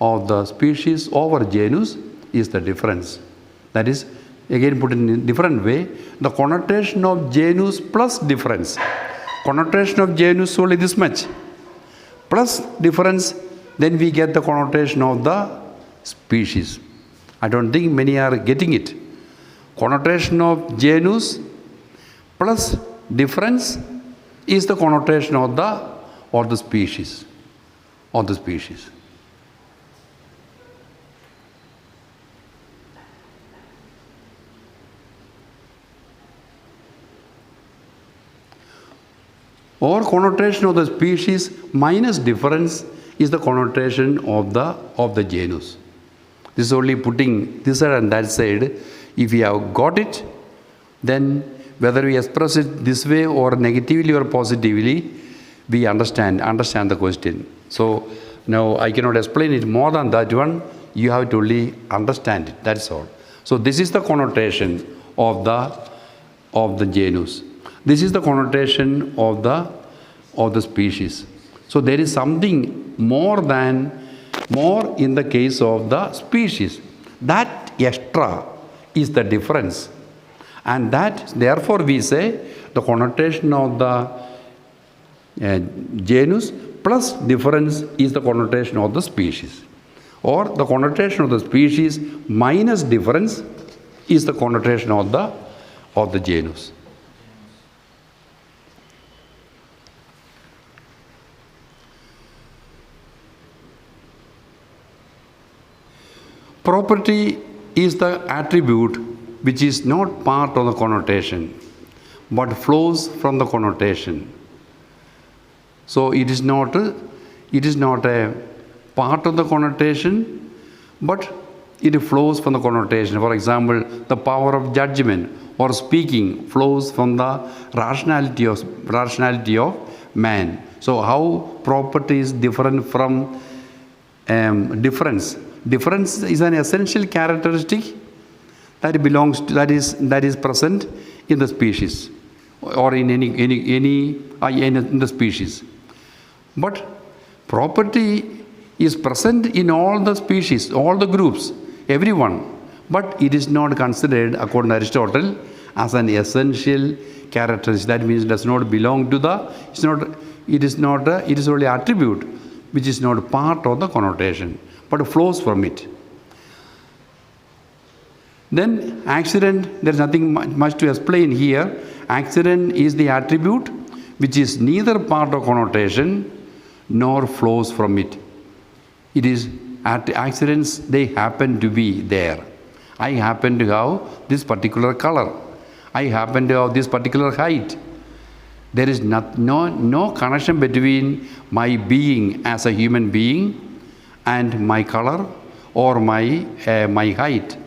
of the species over genus is the difference. That is, again put in a different way, the connotation of genus plus difference. Connotation of genus only this much, plus difference, then we get the connotation of the species. I don't think many are getting it. Connotation of genus plus difference is the connotation of the species. Of the species. Or connotation of the species minus difference is the connotation of the genus. This is only putting this side and that side. If we have got it, then whether we express it this way or negatively or positively, we understand the question. So now I cannot explain it more than that one. You have to only understand it. That's all. So this is the connotation of the genus. This is the connotation of the species. So there is something more in the case of the species. That extra is the difference. And that, therefore, we say the connotation of the genus plus difference is the connotation of the species. Or the connotation of the species minus difference is the connotation of the genus. Property is the attribute which is not part of the connotation but flows from the connotation. So it is not a part of the connotation, but it flows from the connotation. For example, the power of judgment or speaking flows from the rationality of man. So how property is different from difference? Difference is an essential characteristic that belongs to, that is present in the species or in in the species. But property is present in all the species, all the groups, everyone. But it is not considered, according to Aristotle, as an essential characteristic. That means it does not belong to it is only attribute which is not part of the connotation, but flows from it. Then accident, there is nothing much to explain here. Accident is the attribute which is neither part of connotation nor flows from it. It is accidents, they happen to be there. I happen to have this particular color. I happen to have this particular height. There is no connection between my being as a human being and my color or my height.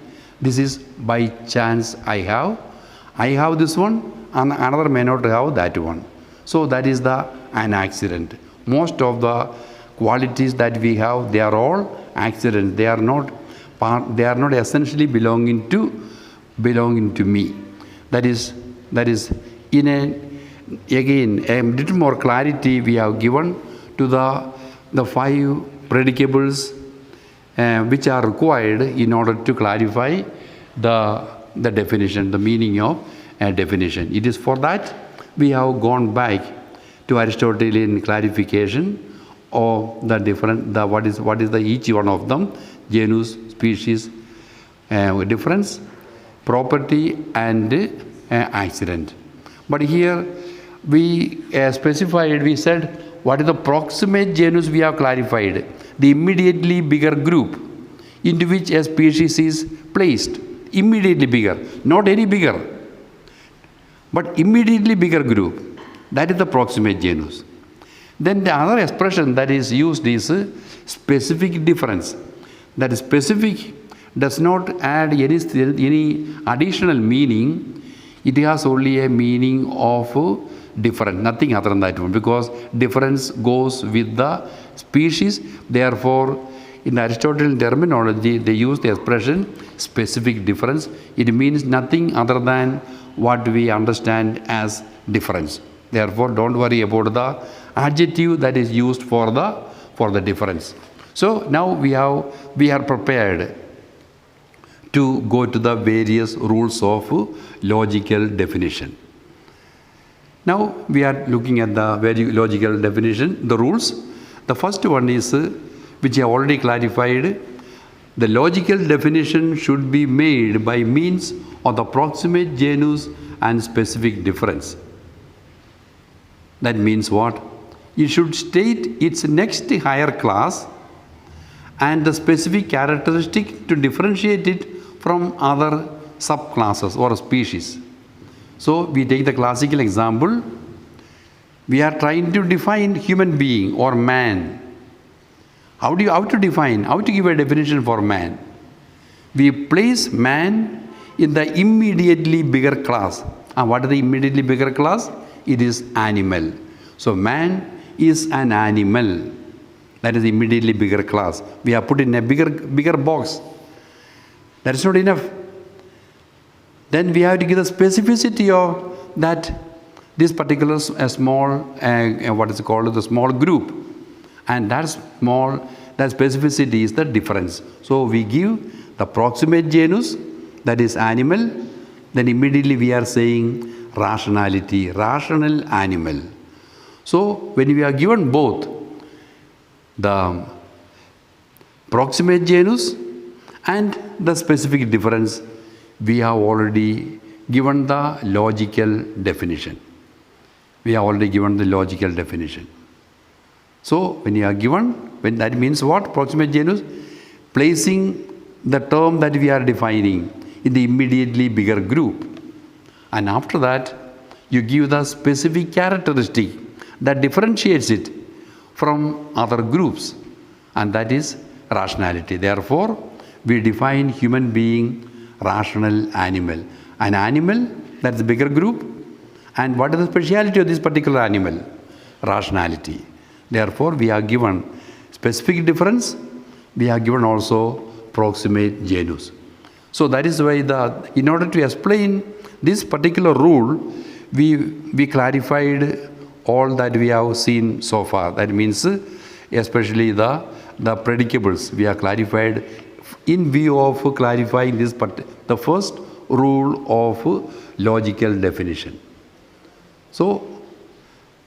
This is by chance I have this one and another may not have that one. So that is an accident. Most of the qualities that we have, they are all accidents. They are not essentially belonging to me. That is again a little more clarity we have given to the 5 predicables which are required in order to clarify the definition, the meaning of a definition. It is for that we have gone back to Aristotelian clarification of the different, what is the each one of them, genus, species, difference, property and accident. But here we specified, we said what is the proximate genus we have clarified, the immediately bigger group into which a species is placed. Immediately bigger, not any bigger, but immediately bigger group. That is the proximate genus. Then the other expression that is used is specific difference. That is specific does not add any additional meaning. It has only a meaning of different, nothing other than that one, because difference goes with the species. Therefore, in the Aristotelian terminology, they use the expression specific difference. It means nothing other than what we understand as difference. Therefore, don't worry about the adjective that is used for the difference. So now we are prepared to go to the various rules of logical definition. Now we are looking at the very logical definition, the rules. The first one is, which I already clarified, the logical definition should be made by means of the proximate genus and specific difference. That means what? It should state its next higher class and the specific characteristic to differentiate it from other subclasses or species. So we take the classical example. We are trying to define human being or man. How to define, how to give a definition for man? We place man in the immediately bigger class. And what is the immediately bigger class? It is animal. So man is an animal. That is the immediately bigger class. We are put in a bigger box. That is not enough. Then we have to give the specificity of that this particular small, what is called the small group. And that specificity is the difference. So we give the proximate genus, that is animal, then immediately we are saying rationality, rational animal. So when we are given both the proximate genus and the specific difference, we have already given the logical definition. We have already given the logical definition. So when you are given, when that means what? Proximate genus, placing the term that we are defining in the immediately bigger group. And after that, you give the specific characteristic that differentiates it from other groups, and that is rationality. Therefore, we define human being rational animal. An animal, that's a bigger group. And what is the speciality of this particular animal? Rationality. Therefore, we are given specific difference. We are given also proximate genus. So that is why in order to explain this particular rule, we clarified all that we have seen so far. That means especially the predicables. We are clarified in view of clarifying this, the first rule of logical definition. So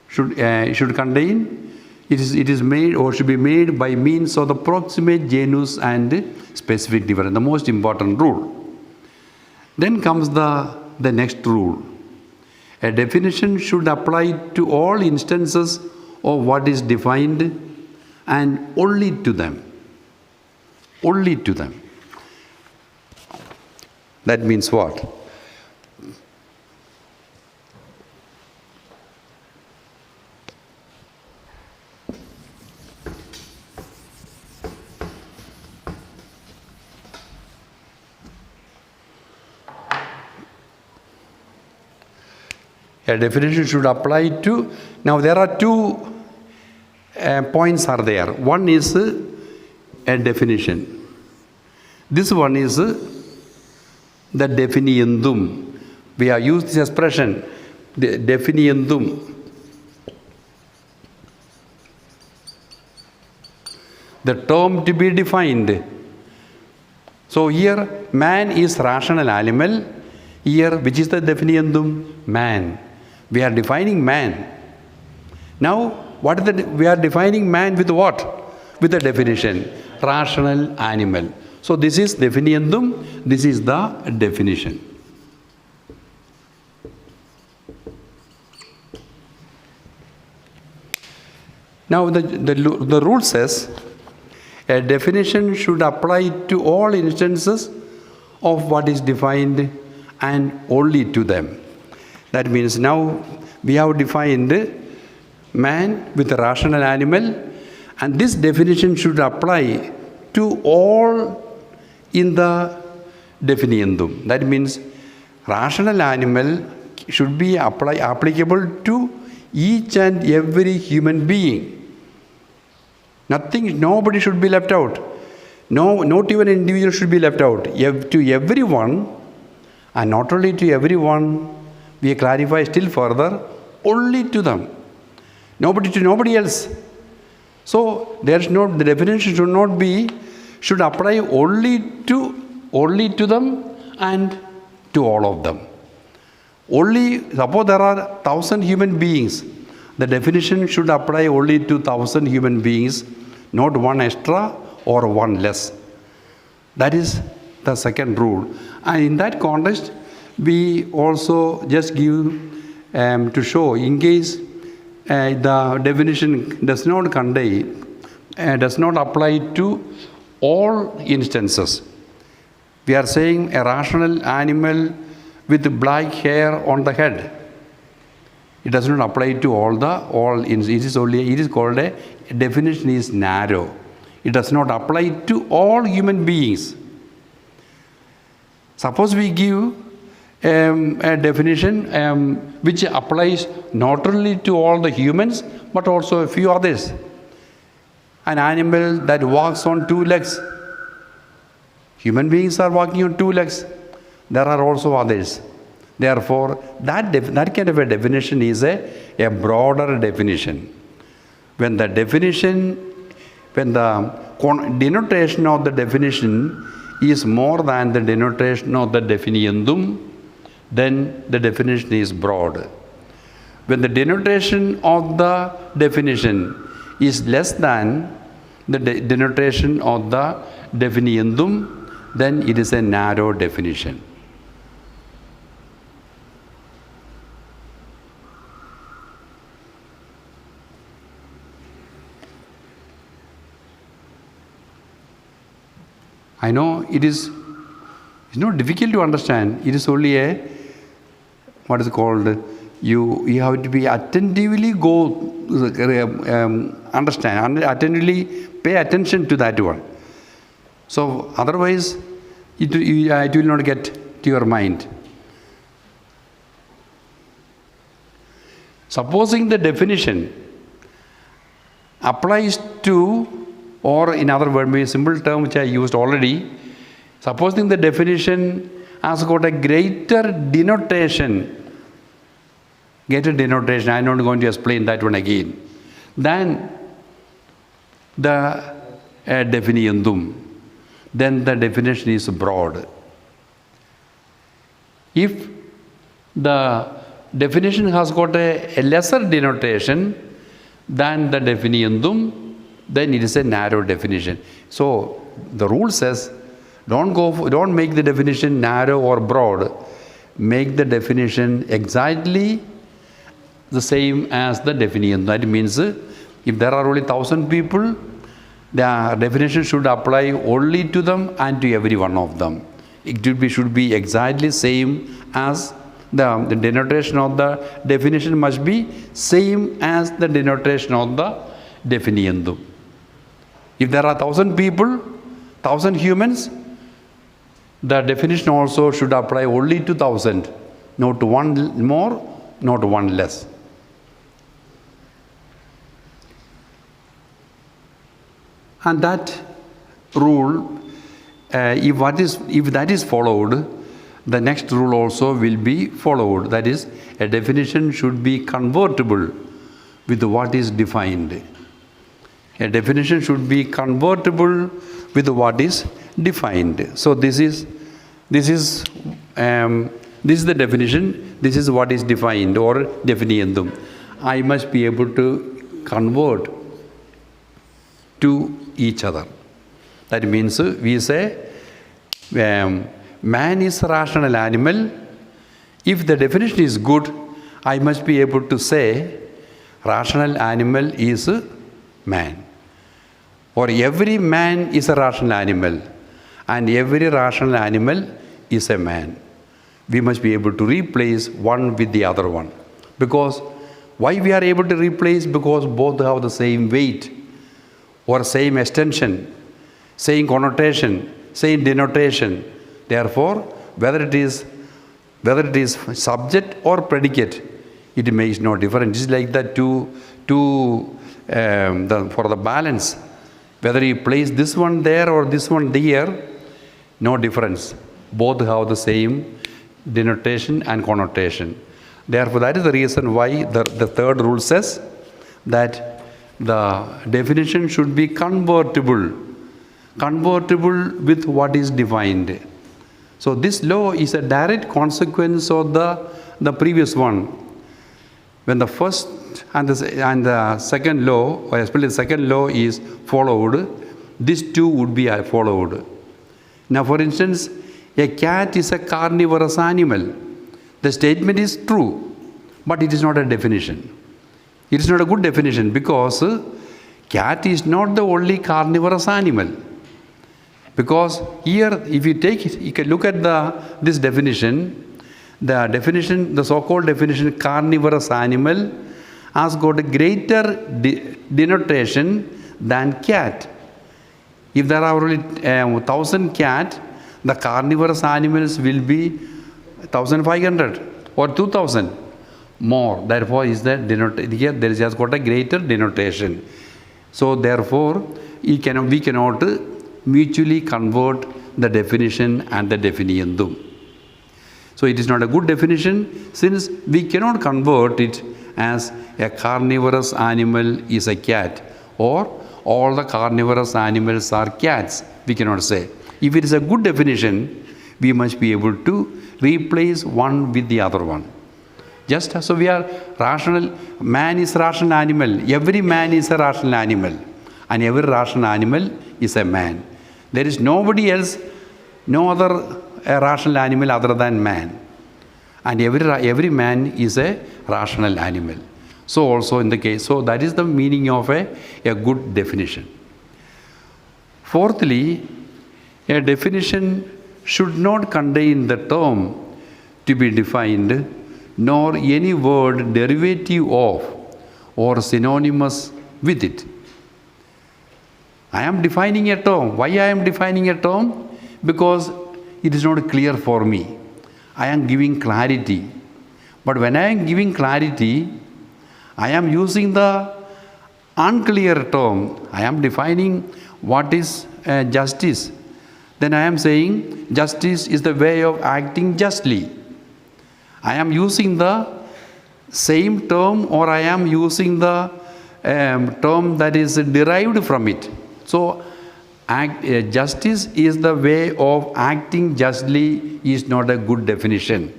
should contain, it is made or should be made by means of the proximate genus and specific difference, the most important rule. Then comes the next rule. A definition should apply to all instances of what is defined and only to them. Only to them. That means what? A definition should apply to, now there are two points are there. One is a definition. This one is the definiendum. We have used this expression, the definiendum. The term to be defined. So here, man is rational animal. Here, which is the definiendum? Man. We are defining man. Now, what is we are defining man with what? With the definition, rational animal. So this is definiendum, this is the definition. Now the rule says, a definition should apply to all instances of what is defined and only to them. That means now we have defined man with a rational animal, and this definition should apply to all in the definiendum. That means rational animal should be applicable to each and every human being. Nobody should be left out. No, not even an individual should be left out. To everyone, and not only to everyone, we clarify still further, only to them. To nobody else. So the definition should apply only to them and to all of them. Only, suppose there are 1,000 human beings, the definition should apply only to 1,000 human beings, not one extra or one less. That is the second rule. And in that context, we also just give to show, in case the definition does not apply to all instances. We are saying a rational animal with black hair on the head. It does not apply to all. It is called a definition is narrow. It does not apply to all human beings. Suppose we give a definition which applies not only to all the humans but also a few others. An animal that walks on 2 legs. Human beings are walking on 2 legs. There are also others. Therefore, that kind of a definition is a broader definition. When the denotation of the definition is more than the denotation of the definiendum, then the definition is broad. When the denotation of the definition is less than the denotation of the definiendum, then it is a narrow definition. I know it's not difficult to understand. It is only you have to be attentively understand, attentively pay attention to that one. So otherwise, it will not get to your mind. Supposing the definition applies to, or in other words, a simple term which I used already, supposing the definition has got a greater denotation, I'm not going to explain that one again, than the definiendum, then the definition is broad. If the definition has got a lesser denotation than the definiendum, then it is a narrow definition. So the rule says, don't make the definition narrow or broad. Make the definition exactly the same as the definiendum. That means if there are only 1,000 people, the definition should apply only to them and to every one of them. It should be exactly same as the denotation of the definition must be same as the denotation of the definiendum. If there are 1,000 people, 1,000 humans, the definition also should apply only to 1,000, not to one more, not one less. And that rule, if that is followed, the next rule also will be followed. That is, a definition should be convertible with what is defined. A definition should be convertible with what is defined. So this is the definition. This is what is defined or definiendum. I must be able to convert to each other. That means we say man is a rational animal. If the definition is good, I must be able to say rational animal is man. Or every man is a rational animal and every rational animal is a man. We must be able to replace one with the other one. Because why we are able to replace? Because both have the same weight or same extension, same connotation, same denotation. Therefore, whether it is subject or predicate, it makes no difference. Just like that for the balance, whether you place this one there or this one there, no difference. Both have the same denotation and connotation. Therefore, that is the reason why the third rule says that the definition should be convertible with what is defined. So this law is a direct consequence of the previous one. When the first and the second law, or especially the second law, is followed, these two would be followed. Now, for instance, a cat is a carnivorous animal. The statement is true, but it is not a definition. It is not a good definition because cat is not the only carnivorous animal. Because here, if you take it, you can look at this definition. The so-called definition, carnivorous animal, has got a greater denotation than cat. If there are only 1,000 cats, the carnivorous animals will be 1,500 or 2,000 more. Therefore, is that here there is just got a greater denotation. So therefore, we cannot mutually convert the definition and the definiendum. So it is not a good definition since we cannot convert it as a carnivorous animal is a cat or all the carnivorous animals are cats. We cannot say. If it is a good definition, we must be able to replace one with the other one. Just as we are rational, man is rational animal. Every man is a rational animal. And every rational animal is a man. There is nobody else, no other rational animal other than man. And every man is a rational animal. So also in the case, so that is the meaning of a good definition. Fourthly, a definition should not contain the term to be defined, nor any word derivative of or synonymous with it. I am defining a term. Why I am defining a term? Because it is not clear for me. I am giving clarity. But when I am giving clarity, I am using the unclear term. I am defining what is justice. Then I am saying justice is the way of acting justly. I am using the same term or I am using the term that is derived from it. So justice is the way of acting justly is not a good definition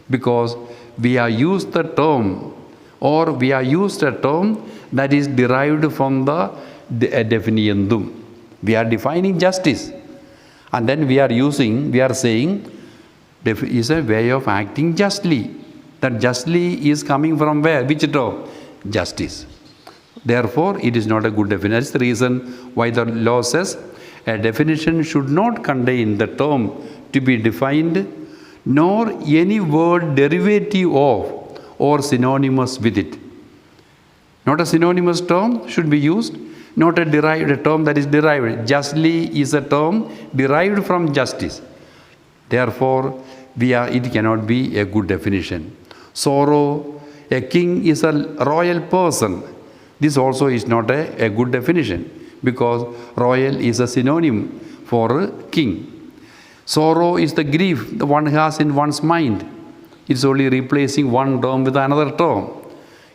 because we have used the term or we have used a term that is derived from the definiendum. We are defining justice and then we are saying is a way of acting justly. That justly is coming from where? Which term? Justice. Therefore, it is not a good definition. That's the reason why the law says a definition should not contain the term to be defined, nor any word derivative of or synonymous with it. Not a synonymous term should be used, not a term that is derived. Justly is a term derived from justice. Therefore, it cannot be a good definition. Sorrow, a king is a royal person. This also is not a good definition because royal is a synonym for king. Sorrow is the grief the one has in one's mind. It's only replacing one term with another term.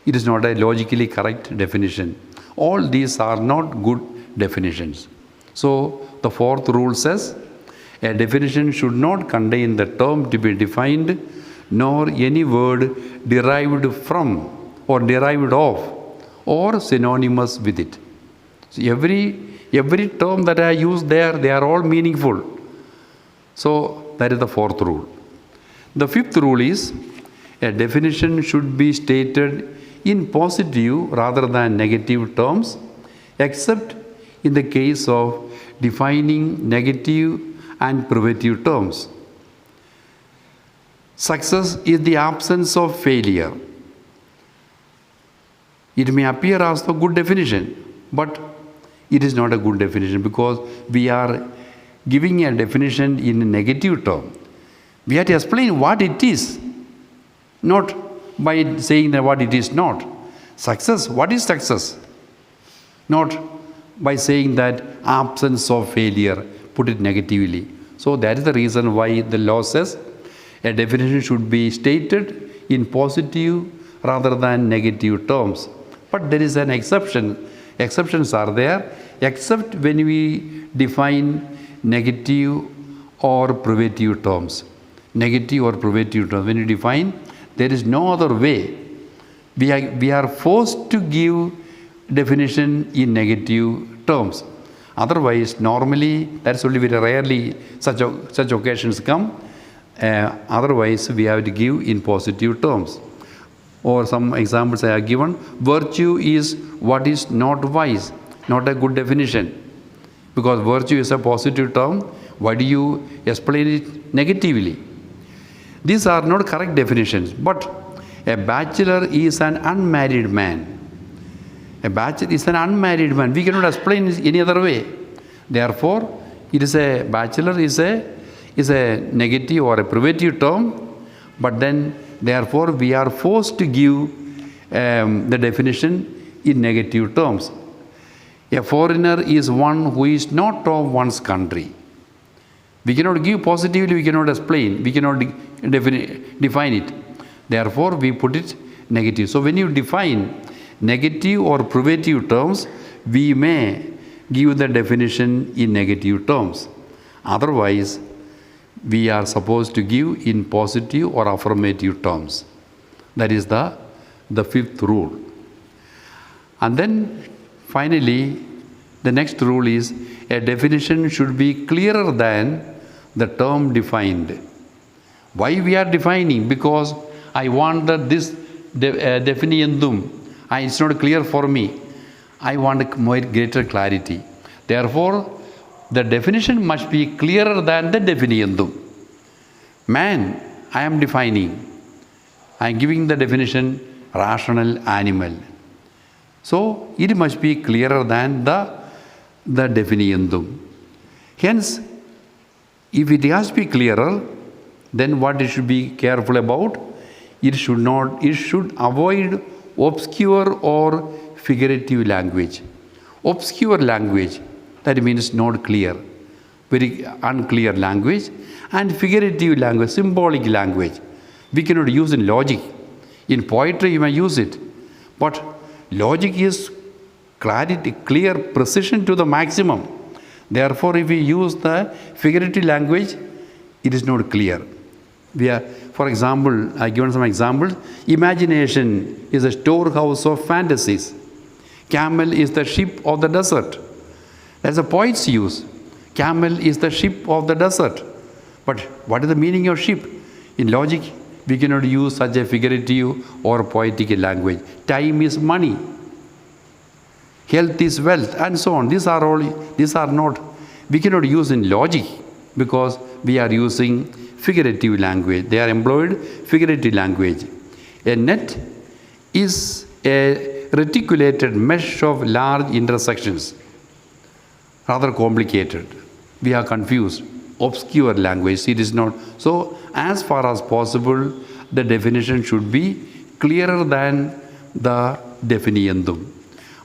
It is not a logically correct definition. All these are not good definitions. So the fourth rule says a definition should not contain the term to be defined, nor any word derived from or derived of or synonymous with it. So every term that I use there, they are all meaningful. So that is the fourth rule. The fifth rule is a definition should be stated in positive rather than negative terms, except in the case of defining negative and privative terms. Success is the absence of failure. It may appear as a good definition, but it is not a good definition because we are giving a definition in a negative term. We have to explain what it is, not by saying that what it is not. Success, what is success? Not by saying that absence of failure, put it negatively. So that is the reason why the law says a definition should be stated in positive rather than negative terms. But there is an exception. exceptions are there, except when we define negative or privative terms. Negative or privative terms. When you define, there is no other way. We are forced to give definition in negative terms. Otherwise, normally, that's only very rarely such occasions come. Otherwise, we have to give in positive terms. Or some examples I have given. Virtue is what is not wise, not a good definition. Because virtue is a positive term, why do you explain it negatively? These are not correct definitions, but a bachelor is an unmarried man. A bachelor is an unmarried man. We cannot explain it any other way. Therefore, it is a bachelor is a negative or a privative term, but then therefore we are forced to give the definition in negative terms. A foreigner is one who is not of one's country. We cannot give positively, we cannot explain, we cannot define it. Therefore, we put it negative. So, when you define negative or privative terms, we may give the definition in negative terms. Otherwise, we are supposed to give in positive or affirmative terms. That is the fifth rule. And then finally, the next rule is a definition should be clearer than the term defined. Why we are defining? Because I want that this definiendum, it's not clear for me. I want more greater clarity. Therefore, the definition must be clearer than the definiendum. Man, I am defining. I am giving the definition rational animal. So, it must be clearer than the definiendum. Hence, if it has to be clearer, then what it should be careful about? It should avoid obscure or figurative language. Obscure language, that means not clear, very unclear language, and figurative language, symbolic language. We cannot use in logic. In poetry, you may use it. But logic is clarity, clear, precision to the maximum. Therefore, if we use the figurative language, it is not clear. For example, I given some examples. Imagination is a storehouse of fantasies. Camel is the ship of the desert. That's a poet's use. Camel is the ship of the desert. But what is the meaning of ship? In logic, we cannot use such a figurative or poetic language. Time is money. Health is wealth, and so on. These are not, we cannot use in logic because we are using figurative language. They are employed figurative language. A net is a reticulated mesh of large intersections. Rather complicated. We are confused. Obscure language. It is not. So, as far as possible, the definition should be clearer than the definiendum.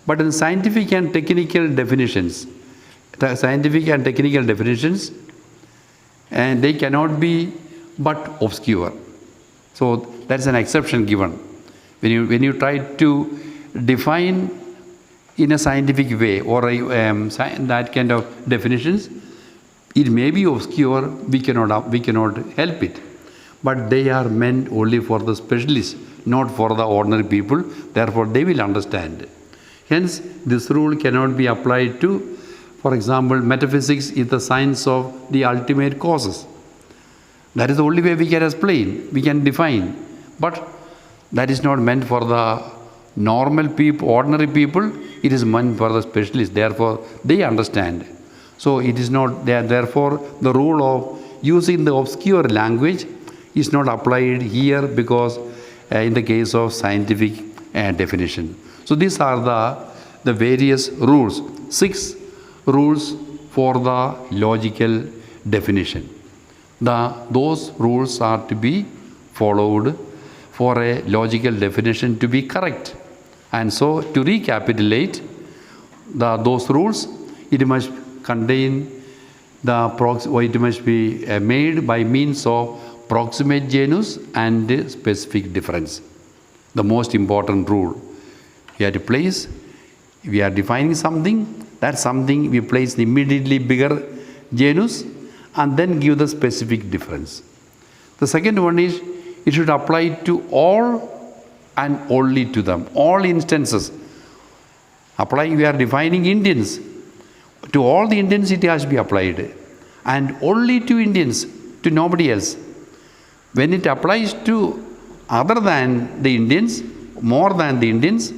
But in scientific and technical definitions, and they cannot be but obscure. So that's an exception given. When you try to define in a scientific way or that kind of definitions, it may be obscure, we cannot help it. But they are meant only for the specialists, not for the ordinary people. Therefore, they will understand. Hence, this rule cannot be applied to, for example, metaphysics is the science of the ultimate causes. That is the only way we can explain, we can define. But that is not meant for the normal people, ordinary people. It is meant for the specialists. Therefore, they understand. So, it is not there. Therefore, the rule of using the obscure language is not applied here because in the case of scientific definition. So, these are the various rules, 6 rules for the logical definition. Those rules are to be followed for a logical definition to be correct. And so, to recapitulate those rules, it must contain it must be made by means of proximate genus and specific difference. The most important rule. You have to place we are defining something, that something we place the immediately bigger genus and then give the specific difference. The second one is it should apply to all and only to them, all instances. Applying, we are defining Indians. To all the Indians it has to be applied, and only to Indians, to nobody else. When it applies to other than the Indians, more than the Indians,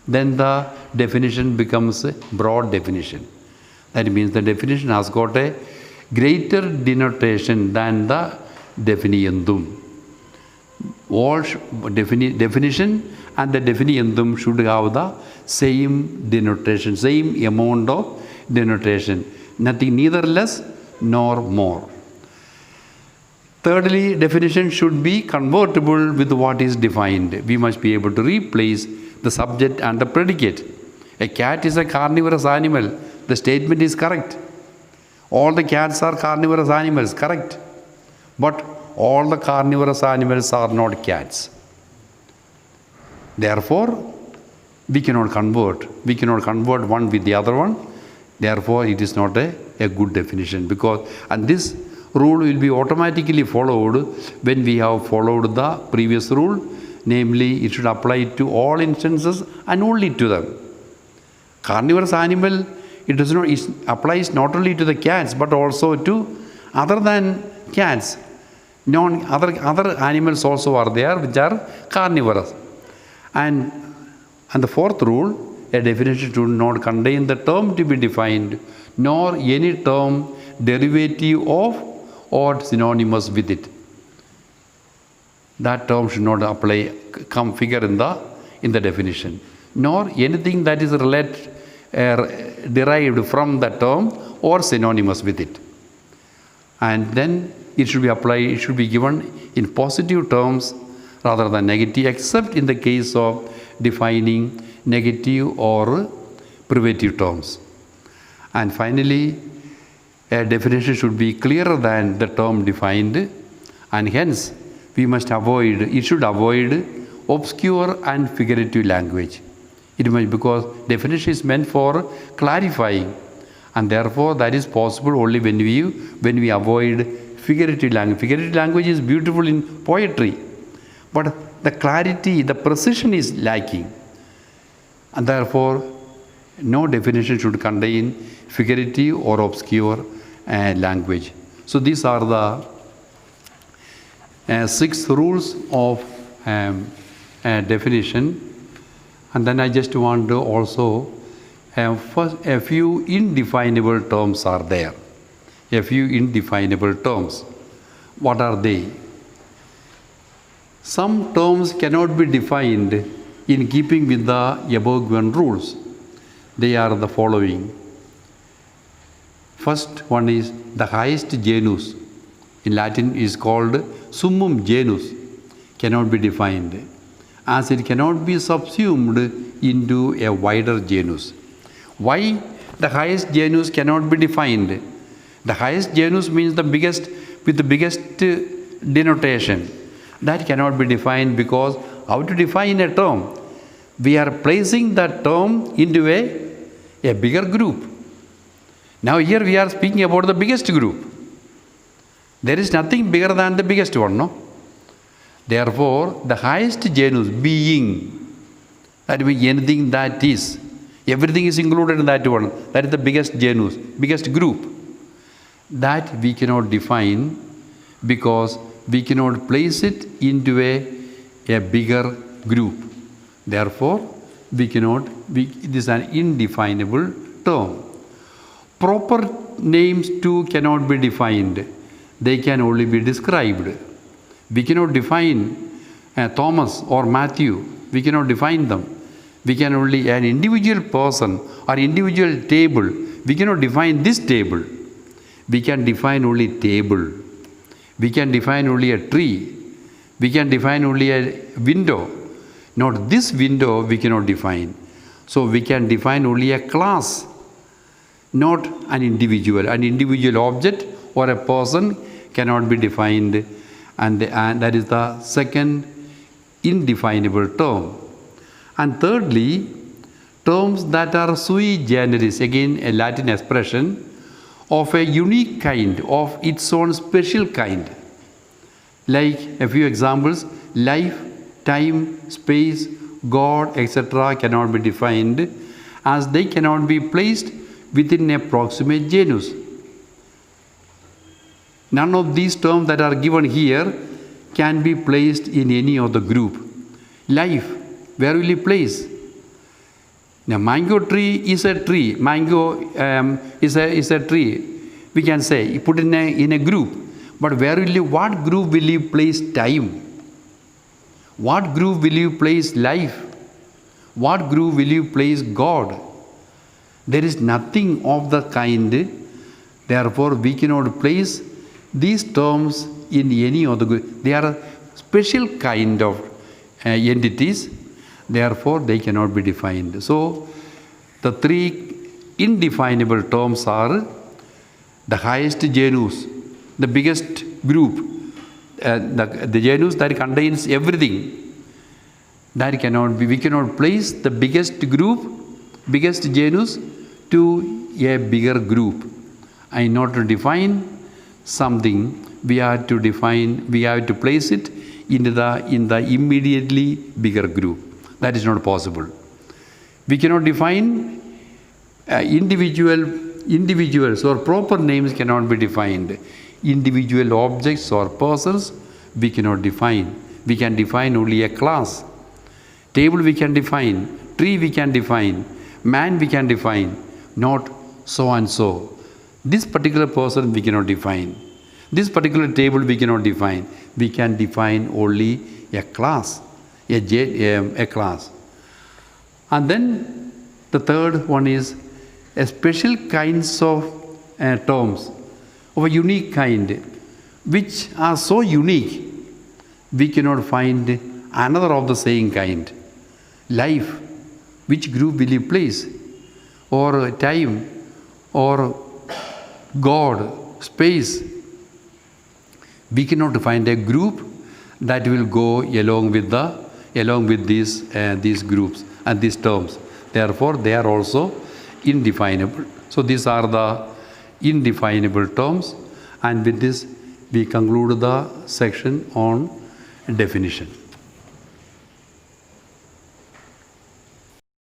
then the definition becomes a broad definition. That means the definition has got a greater denotation than the definiendum. All definition and the definiendum should have the same denotation, same amount of denotation, nothing neither less nor more. Thirdly, definition should be convertible with what is defined. We must be able to replace the subject and the predicate. A cat is a carnivorous animal. The statement is correct. All the cats are carnivorous animals, correct. But all the carnivorous animals are not cats. Therefore, we cannot convert. We cannot convert one with the other one. Therefore, it is not a good definition. And this rule will be automatically followed when we have followed the previous rule. Namely, it should apply to all instances and only to them. Carnivorous animal, it applies not only to the cats but also to other than cats. Other animals also are there which are carnivorous. And the fourth rule, a definition should not contain the term to be defined, nor any term derivative of or synonymous with it. That term should not figure in the definition, nor anything that is derived from the term or synonymous with it. And then it should be given in positive terms rather than negative, except in the case of defining negative or privative terms. And finally, a definition should be clearer than the term defined, and hence it should avoid obscure and figurative language. Because definition is meant for clarifying, and therefore that is possible only when we avoid figurative language. Figurative language is beautiful in poetry, but the clarity, the precision is lacking, and therefore no definition should contain figurative or obscure language. So these are the 6 rules of definition. And then I just want to also first a few indefinable terms are there. A few indefinable terms. What are they? Some terms cannot be defined in keeping with the above given rules. They are the following. First one is the highest genus. In Latin is called summum genus. Cannot be defined, as it cannot be subsumed into a wider genus. Why the highest genus cannot be defined? The highest genus means the biggest, with the biggest denotation. That cannot be defined, because how to define a term? We are placing that term into a bigger group. Now here we are speaking about the biggest group. There is nothing bigger than the biggest one, no? Therefore, the highest genus, being, that means anything that is, everything is included in that one. That is the biggest genus, biggest group. That we cannot define, because we cannot place it into a bigger group. Therefore, it is an indefinable term. Proper names too cannot be defined. They can only be described. We cannot define Thomas or Matthew. We cannot define them. We can only an individual person or individual table. We cannot define this table. We can define only table. We can define only a tree. We can define only a window. Not this window we cannot define. So we can define only a class, not an individual. An individual object or a person cannot be defined, and that is the second indefinable term. And thirdly, terms that are sui generis, again a Latin expression, of a unique kind, of its own special kind. Like a few examples, life, time, space, God, etc. cannot be defined, as they cannot be placed within a proximate genus. None of these terms that are given here can be placed in any other group. Life, where will you place? Now, mango tree is a tree. Mango is a tree. We can say, put in a group. But what group will you place time? What group will you place life? What group will you place God? There is nothing of the kind. Therefore, we cannot place these terms in any other group. They are a special kind of entities. Therefore, they cannot be defined. So, the three indefinable terms are the highest genus, the biggest group, the genus that contains everything. That cannot be, we cannot place the biggest group, biggest genus to a bigger group. In order to define something, we have to place it in the immediately bigger group. That is not possible. We cannot define individuals or proper names cannot be defined. Individual objects or persons we cannot define. We can define only a class. Table we can define, tree we can define, man we can define, not so and so. This particular person we cannot define. This particular table we cannot define. We can define only a class, a class. And then the third one is a special kinds of terms of a unique kind, which are so unique we cannot find another of the same kind. Life, which group will you place? Or time, or God, space. We cannot find a group that will go along with these groups and these terms. Therefore, they are also indefinable. So these are the indefinable terms, and with this we conclude the section on definition.